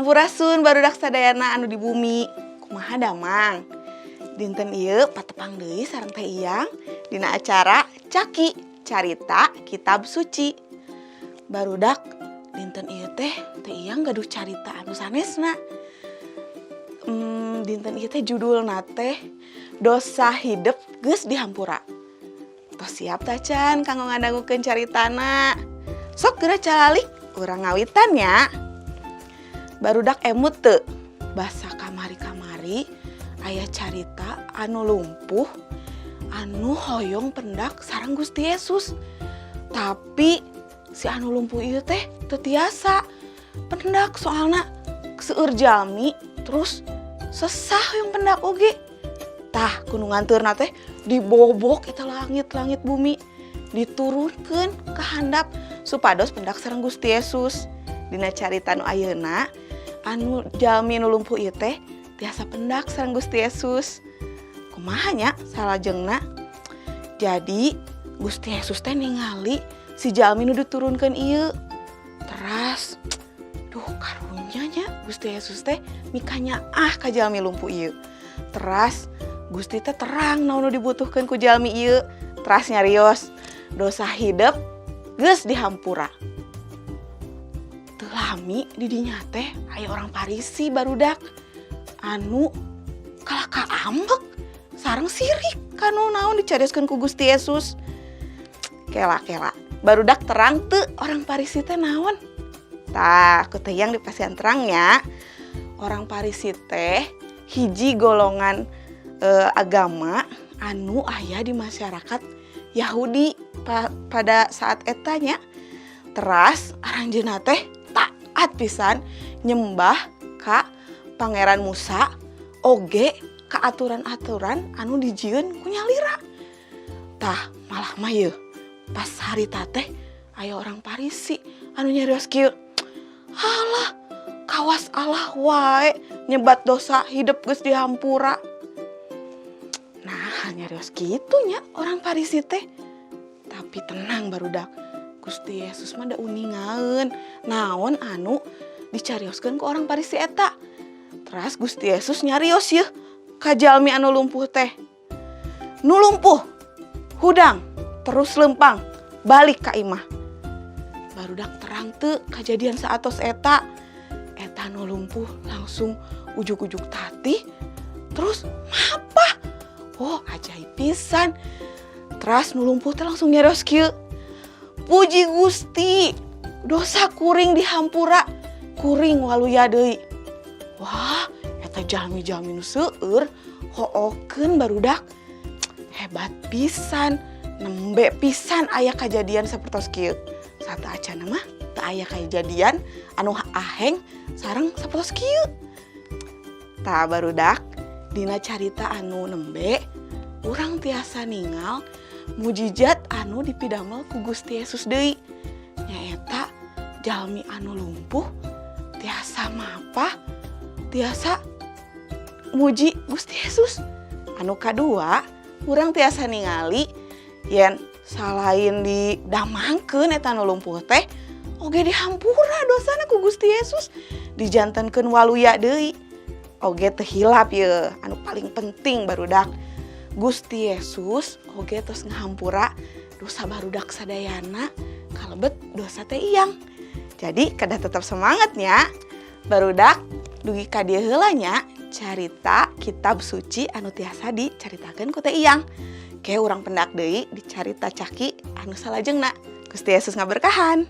Sampurasun barudak sadayana anu di bumi. Kumaha damang. Dinten ieu patepang deui sareng Teh Iyang dina acara Caki Carita Kitab Suci. Barudak dinten ieu Teh Iyang gaduh carita anu sanesna. Dinten ieu teh judulna teh Dosa Hideep Geus Dihampura. Tos siap tah can kanggo ngadangukeun caritana. Sok geura calalik urang ngawitan nya. Barudak emut teu basa kamari-kamari aya carita anu lumpuh anu hoyong pendak sareng Gusti Yesus. Tapi si anu lumpuh ieu teh teu tiasa pendak soalna seueur jalmi terus sesah hoyong pendak oge. Tah kudu nganteurna teh dibobok eta langit-langit bumi diturunkeun ka handap supados pendak sareng Gusti Yesus. Dina carita nu ayeuna anu jalmi nu lumpuh ieu teh tiasa pendak sareng Gusti Yesus. Kumaha nya salajengna? Jadi Gusti Yesus teh ningali si jalmi nu diturunkeun ieu. Teras duh karunya nya Gusti Yesus teh mikanya ka jalmi lumpuh ieu. Teras Gusti teh terang naon nu dibutuhkeun ku jalmi ieu. Teras nyarios dosa hideep geus dihampura. Teu lami di dinya teh aya orang Parisi barudak anu kalaka ambek sareng sirik kanu naon dicarioskeun ku Gusti Yesus. Kela barudak terang teu orang Parisi teh naon. Tah ku Teh Iyang dipasihan terangnya. Orang Parisi teh hiji golongan agama anu aya di masyarakat Yahudi pada saat etanya. Teras aranjeunna teh taat pisan nyembah ka Pangeran Musa oge ka aturan-aturan anu dijieun ku nyalira. Tah malah mah yeuh pas harita teh aya orang Parisi anu nyarios kieu. Halah kawas Allah wae nyebat dosa hideep geus dihampura. Nah nyarios kitu nya orang Parisi teh. Tapi tenang barudak. Gusti Yesus mah da uningaeun naon anu dicarioskeun ku orang Parisi eta. Teras Gusti Yesus nyarios yeuh ka jalmi anu lumpuh teh. Nu lumpuh hudang terus lempang balik ka imah. Barudak terang teu kajadian saatos eta. Eta nu lumpuh langsung ujug-ujug tatih terus mapah. Oh ajaib pisan. Teras nu lumpuh teh langsung nyarios kieu. Puji Gusti, dosa kuring dihampura, kuring waluya deui. Wah, eta jalmi-jalmi nu seueur hookeun barudak. Hebat pisan, nembe pisan aya kajadian sapertos kieu. Sata acana mah teu aya kajadian anu aheng sareng sapertos kieu. Tah barudak dina carita anu nembe urang tiasa ningal mujijat anu dipidamel ku Gusti Yesus deui. Nyaeta jalmi anu lumpuh tiasa mapah, tiasa muji Gusti Yesus. Anu kadua, urang tiasa ningali yen salain didamangkeun eta anu lumpuh teh oge dihampura dosana ku Gusti Yesus, dijantenkeun waluya deui. Oge teu hilap yeuh, anu paling penting barudak Gusti Yesus oge tos ngahampura dosa barudak sadayana kalebet dosa Teh Iyang. Jadi kada tetap semangatnya barudak dugi ka dieu heula nya carita kitab suci anu tiasa dicaritakeun ku Teh Iyang. Ke urang pendak deui di carita Caki anu salajengna. Gusti Yesus ngaberkahan.